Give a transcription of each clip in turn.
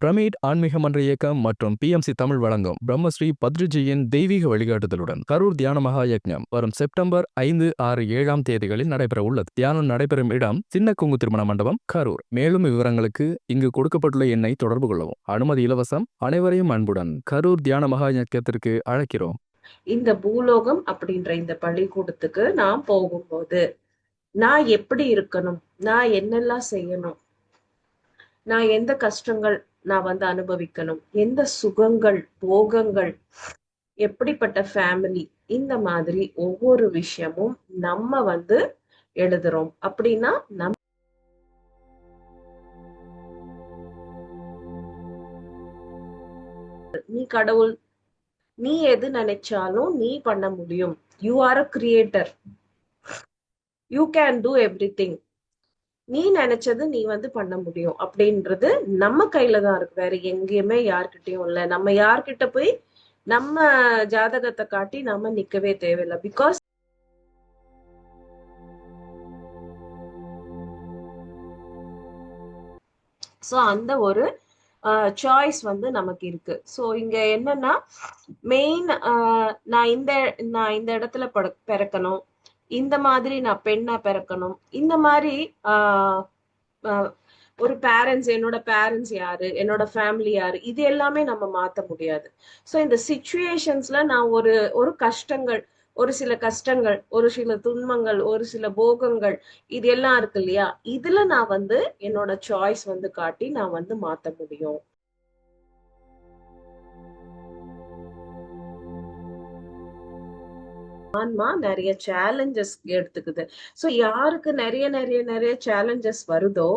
Pyramid ஆன்மீக மன்ற இயக்கம் மற்றும் பிஎம்சி தமிழ் வழங்கும் பிரம்மஸ்ரீ பத்ரிஜியின் தெய்வீக வழிகாட்டுதலுடன் கரூர் தியான மகா யக்ஞம் வரும் செப்டம்பர் 5, 6, 7ஆம் தேதிகளில் நடைபெற உள்ளது. தியானம் நடைபெறும் இடம் சின்ன கொங்கு திருமண மண்டபம், கரூர். மேலும் விவரங்களுக்கு இங்கு கொடுக்கப்பட்டுள்ள எண்ணை தொடர்பு கொள்ளவும். அனுமதி இலவசம். அனைவரையும் அன்புடன் கரூர் தியான மகா யக்ஞத்திற்கு அழைக்கிறோம். இந்த பூலோகம் அப்படின்ற இந்த பள்ளிக்கூடத்துக்கு நான் போகும்போது நான் எப்படி இருக்கணும், நான் என்னெல்லாம் செய்யணும், நான் எந்த கஷ்டங்கள் நான் அனுபவிக்கணும், எந்த சுகங்கள் போகங்கள், எப்படிப்பட்ட ஃபேமிலி, இந்த மாதிரி ஒவ்வொரு விஷயமும் நம்ம எழுதுறோம். அப்படின்னா நீ கடவுள், நீ எது நினைச்சாலும் நீ பண்ண முடியும். You are a creator, you can do everything. நீ நினைச்சது நீ பண்ண முடியும் அப்படின்றது நம்ம கையில தான் இருக்கு, வேற எங்கேயுமே யார்கிட்டயும் இல்ல. நம்ம யார்கிட்ட போய் நம்ம ஜாதகத்தை காட்டி நம்ம நிக்கவே தேவையில்லை. பிகாஸ் சோ அந்த ஒரு சாய்ஸ் நமக்கு இருக்கு. சோ இங்க என்னன்னா மெயின், நான் இந்த இடத்துல பிறக்கணும், இந்த மாதிரி நான் பெண்ணா பிறக்கணும், இந்த மாதிரி ஒரு பேரண்ட்ஸ், என்னோட பேரண்ட்ஸ் யாரு, என்னோட ஃபேமிலி யாரு, இது எல்லாமே நம்ம மாத்த முடியாது. சோ இந்த சிச்சுவேஷன்ஸ்ல நான் ஒரு கஷ்டங்கள், ஒரு சில கஷ்டங்கள், ஒரு சில துன்பங்கள், ஒரு சில போகங்கள், இது எல்லாம் இருக்கு இல்லையா, இதுல நான் என்னோட சாய்ஸ் காட்டி நான் மாத்த முடியும். ஆன்மா நிறைய சேலஞ்சஸ் எடுத்துக்குது. சோ யாருக்கு நிறைய நிறைய நிறைய சேலஞ்சஸ் வருதோ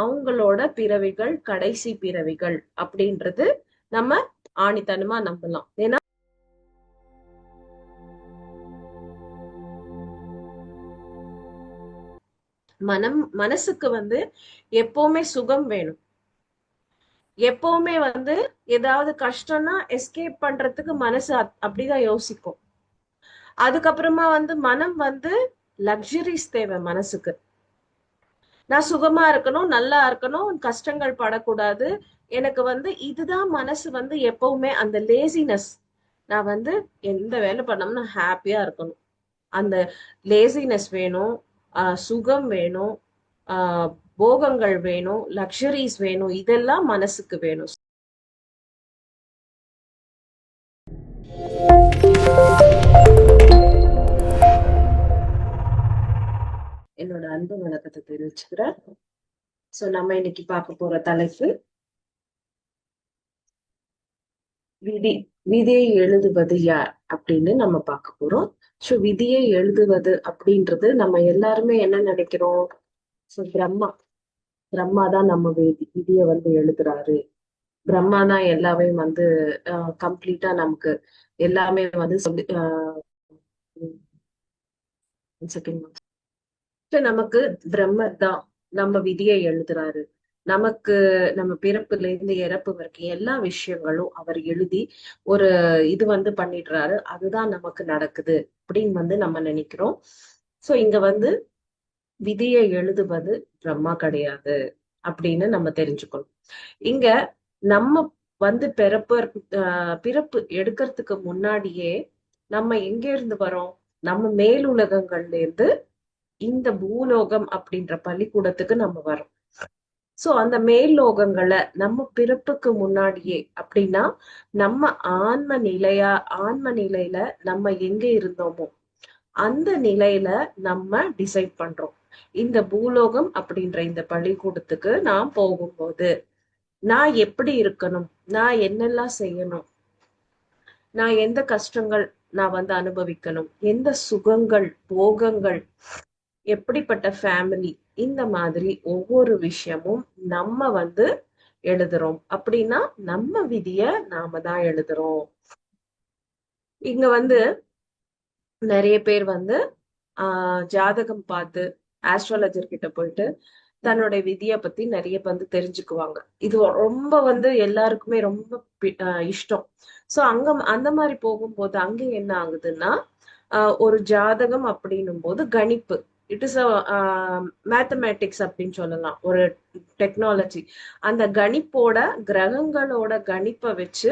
அவங்களோட பிறவிகள் கடைசி பிறவிகள் அப்படின்றது நம்ம ஆணித்தனமா நம்பலாம். ஏன்னா மனசுக்கு எப்பவுமே சுகம் வேணும். எப்பவுமே ஏதாவது கஷ்டம்னா எஸ்கேப் பண்றதுக்கு மனசு அப்படிதான் யோசிக்கும். அதுக்கப்புறமா மனம் லக்ஸரிஸ் தேவை மனசுக்கு. நான் சுகமா இருக்கணும், நல்லா இருக்கணும், கஷ்டங்கள் படக்கூடாது. எனக்கு இதுதான் மனசு எப்பவுமே அந்த லேசினஸ். நான் எந்த வேலை பண்ணோம்னா ஹாப்பியா இருக்கணும், அந்த லேசினஸ் வேணும், சுகம் வேணும், போகங்கள் வேணும், லக்ஸரிஸ் வேணும், இதெல்லாம் மனசுக்கு வேணும். என்னோட அன்பு வணக்கத்தை தெரிவிச்சுக்கிறேன். சோ நம்ம இன்னைக்கு பார்க்க போற தலைப்பு விதியை எழுதுவது யார் அப்படின்னு நம்ம பார்க்க போறோம். சோ விதியை எழுதுவது அப்படின்றது நம்ம எல்லாருமே என்ன நினைக்கிறோம்? சோ பிரம்மா தான் நம்ம விதியை எழுதுறாரு. பிரம்மா தான் எல்லாமே கம்ப்ளீட்டா நமக்கு எல்லாமே சொல்லி நமக்கு பிரம்மர் தான் நம்ம விதியை எழுதுறாரு. நமக்கு நம்ம பிறப்புல இருந்து இறப்பு வரைக்கும் எல்லா விஷயங்களும் அவர் எழுதி ஒரு இது பண்ணிடுறாரு. அதுதான் நமக்கு நடக்குது அப்படின்னு நம்ம நினைக்கிறோம். சோ இங்க விதியை எழுதுவது பிரம்மா கிடையாது அப்படின்னு நம்ம தெரிஞ்சுக்கணும். இங்க நம்ம பிறப்பு எடுக்கிறதுக்கு முன்னாடியே நம்ம எங்க இருந்து வரோம்? நம்ம மேலுலகங்கள்ல இருந்து இந்த பூலோகம் அப்படின்ற பள்ளிக்கூடத்துக்கு நம்ம வரோம். சோ அந்த மேல் லோகங்களை நம்ம பிறப்புக்கு முன்னாடியே அப்படின்னா நம்ம ஆன்ம நிலையில நம்ம எங்க இருந்தோமோ அந்த நிலையில நம்ம டிசைட் பண்றோம். இந்த பூலோகம் அப்படின்ற இந்த பள்ளிக்கூடத்துக்கு நான் போகும்போது நான் எப்படி இருக்கணும், நான் என்னெல்லாம் செய்யணும், நான் எந்த கஷ்டங்கள் நான் அனுபவிக்கணும், எந்த சுகங்கள் போகங்கள், எப்படிப்பட்ட ஃபேமிலி, இந்த மாதிரி ஒவ்வொரு விஷயமும் நம்ம எழுதுறோம். அப்படின்னா நம்ம விதிய நாம தான் எழுதுறோம். இங்க நிறைய பேர் ஜாதகம் பார்த்து ஆஸ்ட்ராலஜர் கிட்ட போயிட்டு தன்னுடைய விதிய பத்தி நிறைய தெரிஞ்சுக்குவாங்க. இது ரொம்ப எல்லாருக்குமே ரொம்ப இஷ்டம். சோ அந்த மாதிரி போகும்போது அங்க என்ன ஆகுதுன்னா ஒரு ஜாதகம் அப்படின்னும் போது கணிப்பு, இட் இஸ் அ மேத்தமேட்டிக்ஸ் அப்படின்னு சொல்லலாம், ஒரு டெக்னாலஜி. அந்த கணிப்போட, கிரகங்களோட கணிப்பை வச்சு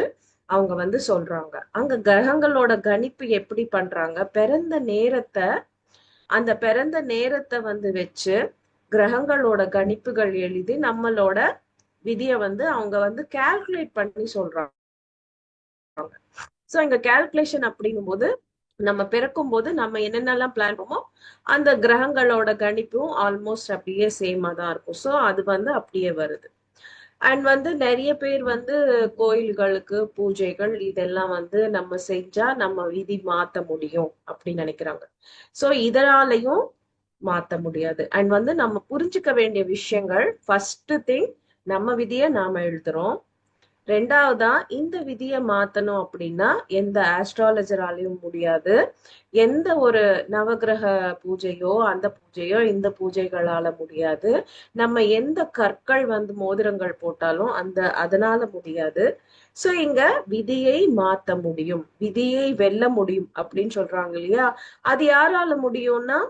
அவங்க வந்து சொல்றாங்க. அங்க கிரகங்களோட கணிப்பு எப்படி பண்றாங்க, பிறந்த நேரத்தை, அந்த பிறந்த நேரத்தை வந்து வச்சு கிரகங்களோட கணிப்புகள் எழுதி நம்மளோட விதியை வந்து அவங்க வந்து கால்குலேட் பண்ணி சொல்றாங்க. சோ இங்க கால்குலேஷன் அப்படிங்கும் போது, நம்ம பிறக்கும் போது நம்ம என்னென்னலாம் பிளான் பண்ணுமோ அந்த கிரகங்களோட கணிப்பும் ஆல்மோஸ்ட் அப்படியே சேமா தான் இருக்கும். சோ அது வந்து அப்படியே வருது. அண்ட் வந்து நிறைய பேர் வந்து கோயில்களுக்கு பூஜைகள் இதெல்லாம் வந்து நம்ம செஞ்சா நம்ம விதி மாத்த முடியும் அப்படின்னு நினைக்கிறாங்க. சோ இதனாலையும் மாத்த முடியாது. அண்ட் வந்து நம்ம புரிஞ்சுக்க வேண்டிய விஷயங்கள், ஃபர்ஸ்ட் திங், நம்ம விதியை நாம எழுதுறோம். ரெண்டாவதா, இந்த விதியை மாத்தணும் அப்படின்னா எந்த ஆஸ்ட்ராலஜராலையும் முடியாது. எந்த ஒரு நவகிரக பூஜையோ அந்த பூஜையோ இந்த பூஜைகளால முடியாது. நம்ம எந்த கற்கள் வந்து மோதிரங்கள் போட்டாலும் அதனால முடியாது. சோ இங்க விதியை மாத்த முடியும், விதியை வெல்ல முடியும் அப்படின்னு சொல்றாங்க இல்லையா? அது யாரால முடியும்னா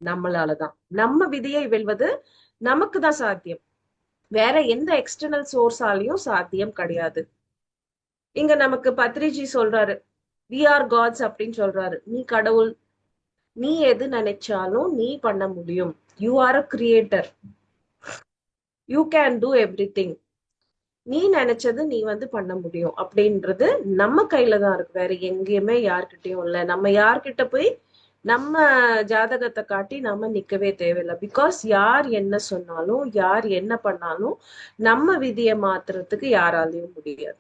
நம்மளாலதான். நம்ம விதியை வெல்வது நமக்கு தான் சாத்தியம், வேற எந்த எக்ஸ்டர்னல் சோர்ஸாலையும் சாத்தியம் கிடையாது. இங்க நமக்கு பத்ரிஜி சொல்றாரு, வி ஆர் காட்ஸ் அப்படின்னு சொல்றாரு. நீ கடவுள், நீ எது நினைச்சாலும் நீ பண்ண முடியும். You are a creator, you can do every thing. நீ நினைச்சது நீ வந்து பண்ண முடியும் அப்படின்றது நம்ம கையில தான் இருக்கு, வேற எங்கேயுமே யார்கிட்டயும் இல்ல. நம்ம யார்கிட்ட போய் நம்ம ஜாதகத்தை காட்டி நம்ம நிக்கவே தேவையில்லை. பிகாஸ் யார் என்ன சொன்னாலும் யார் என்ன பண்ணாலும் நம்ம விதியை மாத்துறதுக்கு யாராலையும் முடியாது.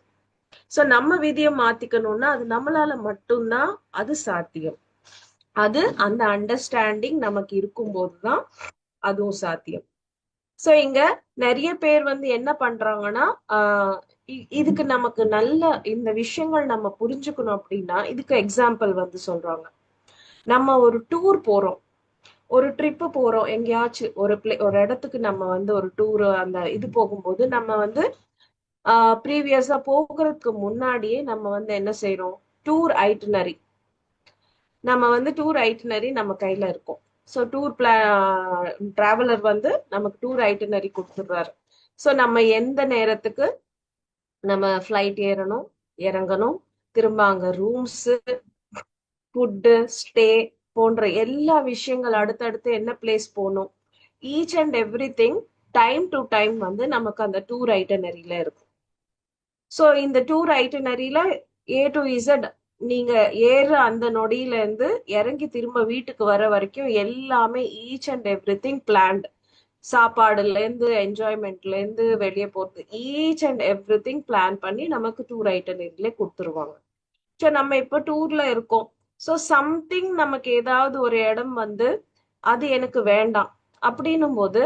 சோ நம்ம விதியை மாத்திக்கணும்னா அது நம்மளால மட்டும்தான் அது சாத்தியம். அது அந்த அண்டர்ஸ்டாண்டிங் நமக்கு இருக்கும் போதுதான் அதுவும் சாத்தியம். சோ இங்க நிறைய பேர் வந்து என்ன பண்றாங்கன்னா, இதுக்கு நமக்கு நல்ல இந்த விஷயங்கள் நம்ம புரிஞ்சுக்கணும் அப்படின்னா இதுக்கு எக்ஸாம்பிள் வந்து சொல்றாங்க. நம்ம ஒரு டூர் போறோம், ஒரு ட்ரிப் போறோம் எங்கேயாச்சும் ஒரு இடத்துக்கு நம்ம வந்து ஒரு டூர் அந்த இது போகும்போது நம்ம வந்து ப்ரீவியஸா போகிறதுக்கு முன்னாடியே நம்ம வந்து என்ன செய்யறோம், டூர் ஐட்டினரி, நம்ம வந்து டூர் ஐட்டினரி நம்ம கையில இருக்கும். ஸோ டிராவலர் வந்து நமக்கு டூர் ஐட்டினரி கொடுத்துடுறாரு. ஸோ நம்ம எந்த நேரத்துக்கு நம்ம ஃப்ளைட் ஏறணும், இறங்கணும், திரும்ப அங்க ரூம்ஸ், ஃபுட்டு, ஸ்டே போன்ற எல்லா விஷயங்கள், அடுத்தடுத்து என்ன பிளேஸ் போகணும், each and every think time to time வந்து நமக்கு அந்த டூர் ஐட்டினரியில இருக்கும். ஸோ இந்த டூர் ஐட்டினரியில ஏ டு இசட் நீங்க ஏற அந்த நொடியில இருந்து இறங்கி திரும்ப வீட்டுக்கு வர வரைக்கும் எல்லாமே each and every thing plant. சாப்பாடுல இருந்து என்ஜாய்மெண்ட்ல இருந்து வெளியே போறது each and every thing plan பண்ணி நமக்கு டூர் ஐட்டினரியில கொடுத்துருவாங்க. ஸோ நம்ம இப்போ டூர்ல இருக்கோம். ஸோ சம்திங் நமக்கு ஏதாவது ஒரு இடம் வந்து அது எனக்கு வேண்டாம் அப்படின்னும் போது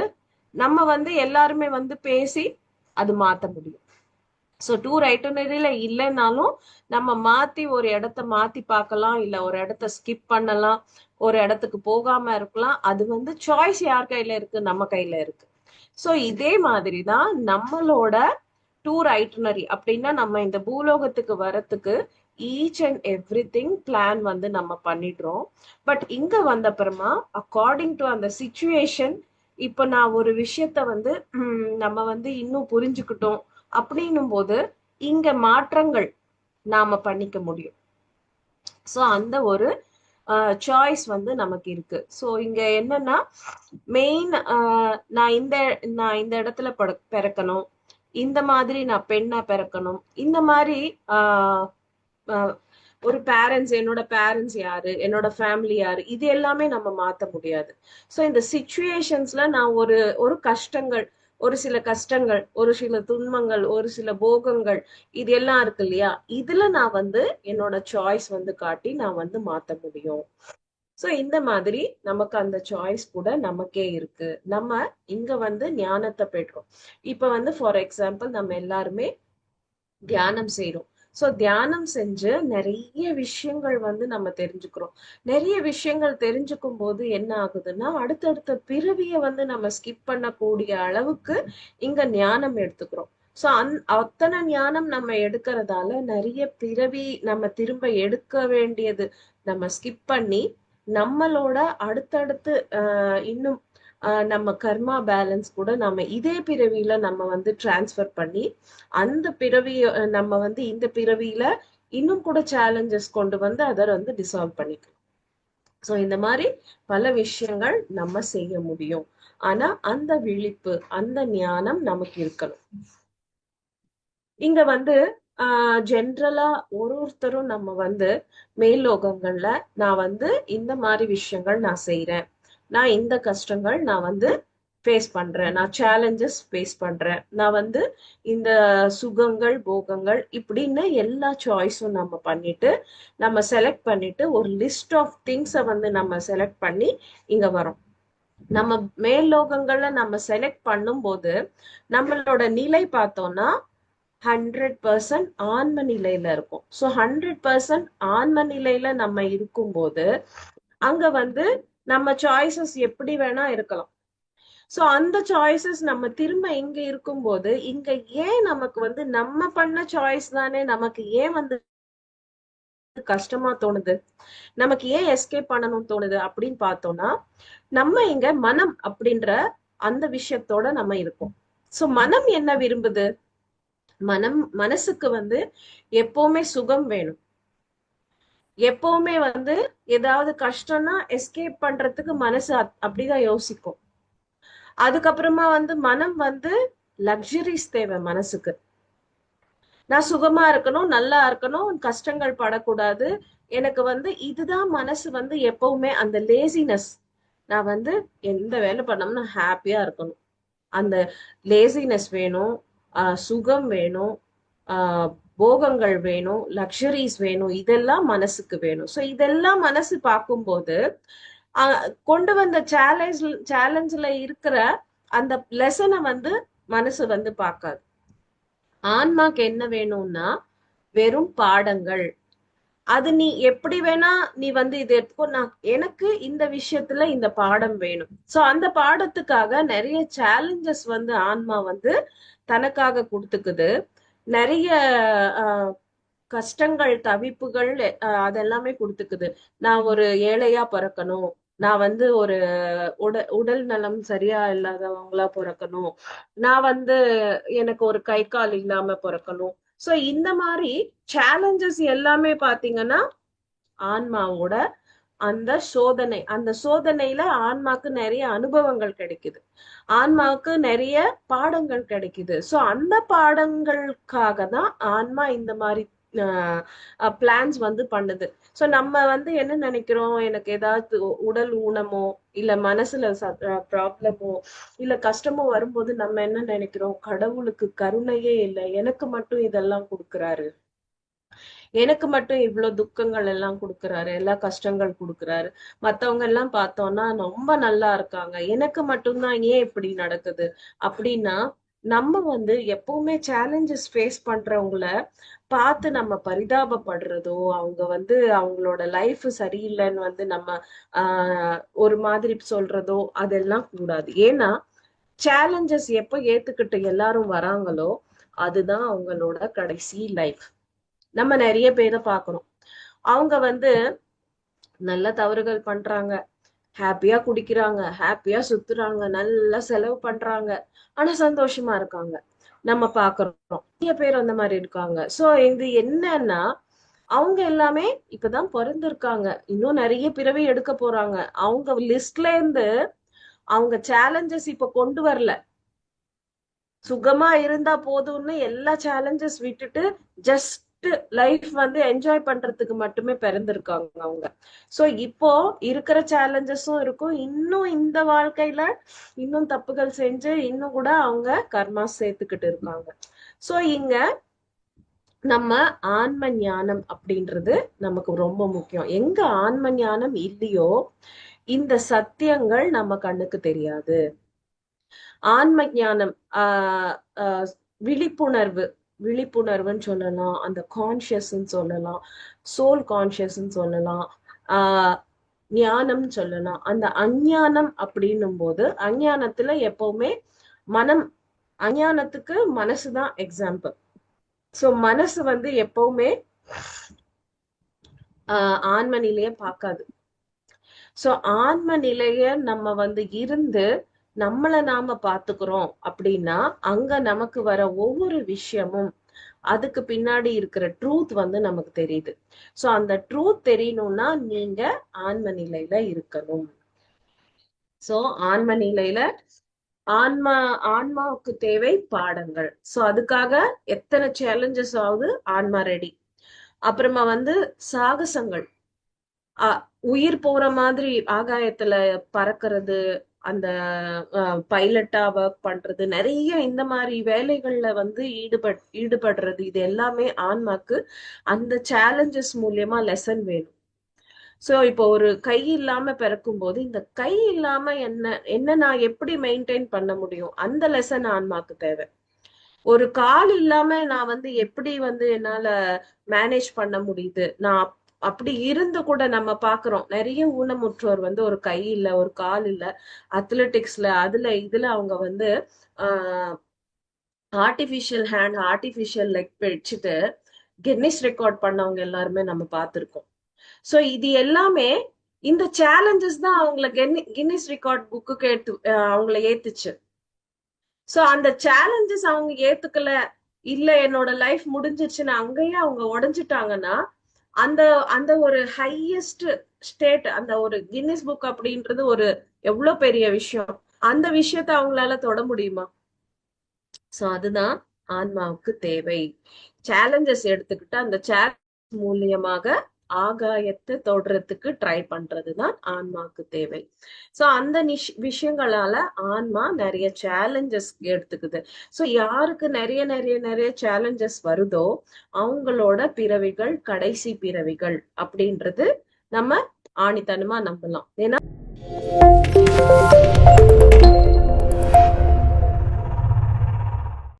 நம்ம வந்து எல்லாருமே வந்து பேசி அது மாத்த முடியும். ஸோ டூர் ஐட்டனரியில இல்லைன்னாலும் நம்ம மாத்தி ஒரு இடத்த மாத்தி பார்க்கலாம், இல்ல ஒரு இடத்த ஸ்கிப் பண்ணலாம், ஒரு இடத்துக்கு போகாம இருக்கலாம். அது வந்து சாய்ஸ் யார் கையில இருக்கு, நம்ம கையில இருக்கு. ஸோ இதே மாதிரி தான் நம்மளோட டூர் ஐட்டனரி அப்படின்னா நம்ம இந்த பூலோகத்துக்கு வரத்துக்கு each and every thing plan வந்து நம்ம பண்ணிடுறோம். பட் இங்க வந்த அப்புறமா அக்கார்டிங் டு அந்த சிச்சுவேஷன், இப்ப நான் ஒரு விஷயத்த வந்து நம்ம வந்து இன்னும் புரிஞ்சுக்கிட்டோம் அப்படின்னும் போது இங்க மாற்றங்கள் நாம பண்ணிக்க முடியும். ஸோ அந்த ஒரு சாய்ஸ் வந்து நமக்கு இருக்கு. ஸோ இங்க என்னன்னா மெயின், நான் இந்த இடத்துல பிறக்கணும், இந்த மாதிரி நான் பெண்ணா பிறக்கணும், இந்த மாதிரி ஒரு பேரண்ட்ஸ், என்னோட பேரண்ட்ஸ் யாரு, என்னோட ஃபேமிலி யாரு, இது எல்லாமே நம்ம மாத்த முடியாது. ஸோ இந்த சிச்சுவேஷன்ஸ்ல நான் ஒரு கஷ்டங்கள், ஒரு சில கஷ்டங்கள், ஒரு சில துன்பங்கள், ஒரு சில போகங்கள், இது எல்லாம் இருக்கு இல்லையா, இதுல நான் வந்து என்னோட சாய்ஸ் வந்து காட்டி நான் வந்து மாத்த முடியும். சோ இந்த மாதிரி நமக்கு அந்த சாய்ஸ் கூட நமக்கே இருக்கு. நம்ம இங்க வந்து ஞானத்தை பெற்றோம். இப்ப வந்து ஃபார் எக்ஸாம்பிள் நம்ம எல்லாருமே தியானம் செய்யறோம். சோ தியானம் செஞ்சு நிறைய விஷயங்கள் வந்து நம்ம தெரிஞ்சுக்கிறோம். நிறைய விஷயங்கள் தெரிஞ்சுக்கும் போது என்ன ஆகுதுன்னா அடுத்தடுத்த பிறவிய வந்து நம்ம ஸ்கிப் பண்ணக்கூடிய அளவுக்கு இங்க ஞானம் எடுத்துக்கிறோம். சோ அத்தனை ஞானம் நம்ம எடுக்கிறதால நிறைய பிறவி நம்ம திரும்ப எடுக்க வேண்டியது நம்ம ஸ்கிப் பண்ணி நம்மளோட அடுத்தடுத்து இன்னும் நம்ம கர்மா பேலன்ஸ் கூட நம்ம இதே பிறவியில நம்ம வந்து டிரான்ஸ்ஃபர் பண்ணி அந்த பிறவிய நம்ம வந்து இந்த பிறவியில இன்னும் கூட சேலஞ்சஸ் கொண்டு வந்து அதை வந்து டிசால்வ் பண்ணிக்கலாம். சோ இந்த மாதிரி பல விஷயங்கள் நம்ம செய்ய முடியும். ஆனா அந்த விழிப்பு, அந்த ஞானம் நமக்கு இருக்கணும். இங்க வந்து ஜென்ரலா ஒருத்தரும் நம்ம வந்து மேல்லோகங்கள்ல நான் வந்து இந்த மாதிரி விஷயங்கள் நான் செய்யறேன், நான் இந்த கஷ்டங்கள் நான் வந்து ஃபேஸ் பண்றேன், நான் சேலஞ்சஸ் ஃபேஸ் பண்றேன், நான் வந்து இந்த சுகங்கள் போகங்கள் இப்படின்னு எல்லா சாய்ஸும் நம்ம பண்ணிட்டு நம்ம செலக்ட் பண்ணிட்டு ஒரு லிஸ்ட் ஆஃப் திங்ஸை வந்து நம்ம செலக்ட் பண்ணி இங்க வரோம். நம்ம மேல்லோகங்கள்ல நம்ம செலக்ட் பண்ணும்போது நம்மளோட நிலை பார்த்தோம்னா 100% ஆன்ம நிலையில இருக்கும். ஸோ 100% ஆன்ம நிலையில நம்ம இருக்கும்போது அங்க வந்து நம்ம சாய்ஸஸ் எப்படி வேணா இருக்கலாம். சோ அந்த சாய்ஸஸ் நம்ம திரும்ப இங்க இருக்கும்போது இங்க ஏன் நமக்கு வந்து நம்ம பண்ண சாய்ஸ் தானே நமக்கு ஏன் வந்து கஷ்டமா தோணுது, நமக்கு ஏன் எஸ்கேப் பண்ணணும்னு தோணுது அப்படின்னு பார்த்தோம்னா நம்ம இங்க மனம் அப்படின்ற அந்த விஷயத்தோட நம்ம இருக்கோம். சோ மனம் என்ன விரும்புது? மனசுக்கு வந்து எப்பவுமே சுகம் வேணும். எப்பவுமே வந்து ஏதாவது கஷ்டம்னா எஸ்கேப் பண்றதுக்கு மனசு அப்படிதான் யோசிக்கும். அதுக்கப்புறமா வந்து மனம் வந்து லக்ஸரிஸ் தேவை மனசுக்கு. நான் சுகமா இருக்கணும், நல்லா இருக்கணும், கஷ்டங்கள் படக்கூடாது. எனக்கு வந்து இதுதான் மனசு வந்து எப்பவுமே அந்த லேசினஸ். நான் வந்து எந்த வேலை பண்ணோம்னா ஹாப்பியா இருக்கணும், அந்த லேசினஸ் வேணும், சுகம் வேணும், போகங்கள் வேணும், லக்ஸரிஸ் வேணும், இதெல்லாம் மனசுக்கு வேணும். ஸோ இதெல்லாம் மனசு பார்க்கும்போது கொண்டு வந்த சேலஞ்சில் இருக்கிற அந்த லெசனை வந்து மனசு வந்து பார்க்காது. ஆன்மாக்கு என்ன வேணும்னா வெறும் பாடங்கள். அது நீ எப்படி வேணா நீ வந்து இது எடுத்துக்கோ, நான் எனக்கு இந்த விஷயத்துல இந்த பாடம் வேணும். சோ அந்த பாடத்துக்காக நிறைய சேலஞ்சஸ் வந்து ஆன்மா வந்து தனக்காக கொடுத்துக்குது. நிறைய கஷ்டங்கள் தவிப்புகள் அதெல்லாமே கொடுத்துக்குது. நான் ஒரு ஏழையா பிறக்கணும், நான் வந்து ஒரு உடல் நலம் சரியா இல்லாதவங்களா பிறக்கணும், நான் வந்து எனக்கு ஒரு கை கால் இல்லாம பிறக்கணும். சோ இந்த மாதிரி சேலஞ்சஸ் எல்லாமே பாத்தீங்கன்னா ஆன்மாவோட அந்த சோதனை, அந்த சோதனையில ஆன்மாக்கு நிறைய அனுபவங்கள் கிடைக்குது, ஆன்மாவுக்கு நிறைய பாடங்கள் கிடைக்குது. சோ அந்த பாடங்களுக்காக தான் ஆன்மா இந்த மாதிரி பிளான்ஸ் வந்து பண்ணுது. சோ நம்ம வந்து என்ன நினைக்கிறோம், எனக்கு ஏதாவது உடல் ஊனமோ இல்ல மனசுல ப்ராப்ளமோ இல்ல கஷ்டமோ வரும்போது நம்ம என்ன நினைக்கிறோம், கடவுளுக்கு கருணையே இல்லை, எனக்கு மட்டும் இதெல்லாம் கொடுக்குறாரு, எனக்கு மட்டும் இவ்வளவு துக்கங்கள் எல்லாம் கொடுக்குறாரு, எல்லா கஷ்டங்கள் கொடுக்குறாரு, மத்தவங்க எல்லாம் பார்த்தோம்னா ரொம்ப நல்லா இருக்காங்க, எனக்கு மட்டும்தான் ஏன் இப்படி நடக்குது அப்படின்னா நம்ம வந்து எப்பவுமே சேலஞ்சஸ் ஃபேஸ் பண்றவங்கள பார்த்து நம்ம பரிதாபப்படுறதோ, அவங்க வந்து அவங்களோட லைஃப் சரியில்லைன்னு வந்து நம்ம ஒரு மாதிரி சொல்றதோ அதெல்லாம் கூடாது. ஏன்னா சேலஞ்சஸ் எப்ப ஏத்துக்கிட்டு எல்லாரும் வராங்களோ அதுதான் அவங்களோட கடைசி லைஃப். நம்ம நிறைய பேரை பார்க்கணும், அவங்க வந்து நல்ல தவறுகள் பண்றாங்க, ஹாப்பியா குடிக்கிறாங்க, ஹாப்பியா சுத்துறாங்க, நல்லா செலவு பண்றாங்க, ஆனா சந்தோஷமா இருக்காங்க. நம்ம பாக்குறோம் நிறைய பேர் அந்த மாதிரி இருக்காங்க. சோ இது என்னன்னா அவங்க எல்லாமே இப்பதான் பிறந்திருக்காங்க, இன்னும் நிறைய பிறவி எடுக்க போறாங்க. அவங்க லிஸ்ட்ல இருந்து அவங்க சேலஞ்சஸ் இப்ப கொண்டு வரல, சுகமா இருந்தா போதும்னு எல்லா சேலஞ்சஸ் விட்டுட்டு ஜஸ்ட் லைஃப் வந்து என்ஜாய் பண்றதுக்கு மட்டுமே பிறந்திருக்காங்க அவங்க. சோ இப்போ இருக்கிற சேலஞ்சஸும் இருக்கும், இன்னும் இந்த வாழ்க்கையில இன்னும் தப்புகள் செஞ்சு இன்னும் கூட அவங்க கர்மா சேர்த்துக்கிட்டு இருக்காங்க. சோ இங்க நம்ம ஆன்ம ஞானம் அப்படின்றது நமக்கு ரொம்ப முக்கியம். எங்க ஆன்ம ஞானம் இல்லையோ இந்த சத்தியங்கள் நம்ம கண்ணுக்கு தெரியாது. ஆன்ம ஞானம் விழிப்புணர்வு, விழிப்புணர்வுன்னு சொல்லலாம், அந்த கான்சியஸ்ன்னு சொல்லலாம், சோல் கான்சியஸ்ன்னு சொல்லலாம், ஞானம் சொல்லலாம். அந்த அஞ்ஞானம் அப்படின்னும் போது அஞ்ஞானத்துல எப்பவுமே மனம், அஞ்ஞானத்துக்கு மனசுதான் எக்ஸாம்பிள். சோ மனசு வந்து எப்பவுமே ஆன்ம நிலைய பார்க்காது. சோ ஆன்ம நிலைய நம்ம வந்து இருந்து நம்மள நாம பாத்துக்கிறோம் அப்படின்னா அங்க நமக்கு வர ஒவ்வொரு விஷயமும் அதுக்கு பின்னாடி இருக்கிற ட்ரூத் வந்து நமக்கு தெரியுது. சோ அந்த ட்ரூத் தெரியணும்னா நீங்க ஆன்ம நிலையில இருக்கணும். சோ ஆன்ம நிலையில ஆன்மா ஆன்மாவுக்கு தேவை பாடங்கள். சோ அதுக்காக எத்தனை சேலஞ்சஸ் ஆகுது, ஆன்மா ரெடி. அப்புறமா வந்து சாகசங்கள், உயிர் போற மாதிரி ஆகாயத்துல பறக்கிறது, அந்த பைலட்டா ஒர்க் பண்றது, நிறைய இந்த மாதிரி வேலைகள்ல வந்து ஈடுபடுறது, இது எல்லாமே ஆன்மாக்கு அந்த சேலஞ்சஸ் மூலியமா லெசன் வேணும். சோ இப்போ ஒரு கை இல்லாம பிறக்கும் போது இந்த கை இல்லாம என்ன என்ன நான் எப்படி மெயின்டைன் பண்ண முடியும், அந்த லெசன் ஆன்மாக்கு தேவை. ஒரு கால் இல்லாம நான் வந்து எப்படி வந்து என்னால மேனேஜ் பண்ண முடியுது, நான் அப்படி இருந்து கூட நம்ம பாக்குறோம் நிறைய ஊனமுற்றோர் வந்து ஒரு கை இல்ல ஒரு கால் இல்ல, அத்லெட்டிக்ஸ்ல அதுல இதுல அவங்க வந்து ஆஹ் ஆர்டிபிஷியல் ஹேண்ட் ஆர்டிபிஷியல் லெக் வச்சுட்டு கின்னிஸ் ரெக்கார்ட் பண்ணவங்க எல்லாருமே நம்ம பார்த்திருக்கோம். சோ இது எல்லாமே இந்த சேலஞ்சஸ் தான் அவங்கள கின்னிஸ் ரெக்கார்ட் புக்குக்கு அவங்கள ஏத்துச்சு. சோ அந்த சேலஞ்சஸ் அவங்க ஏத்துக்கல, இல்ல என்னோட லைஃப் முடிஞ்சிருச்சுன்னு அங்கேயே அவங்க உடைஞ்சிட்டாங்கன்னா அந்த அந்த ஒரு ஹையஸ்ட் ஸ்டேட், அந்த ஒரு கின்னிஸ் புக் அப்படின்றது ஒரு எவ்வளவு பெரிய விஷயம், அந்த விஷயத்த அவங்களால தொட முடியுமா? சோ அதுதான் ஆன்மாவுக்கு தேவை. சேலஞ்சஸ் எடுத்துக்கிட்டு அந்த சேலஞ்ச் மூலியமாக ஆகாயத்தை தொடுறதுக்கு ட்ரை பண்றதுதான் ஆன்மாவுக்கு தேவை. சோ அந்த விஷயங்களால ஆன்மா நிறைய சேலஞ்சஸ் எடுத்துக்குது. சோ யாருக்கு நிறைய நிறைய நிறைய சேலஞ்சஸ் வருதோ அவங்களோட பிறவிகள் கடைசி பிறவிகள் அப்படின்றது நம்ம ஆணித்தனமா நம்பலாம். ஏன்னா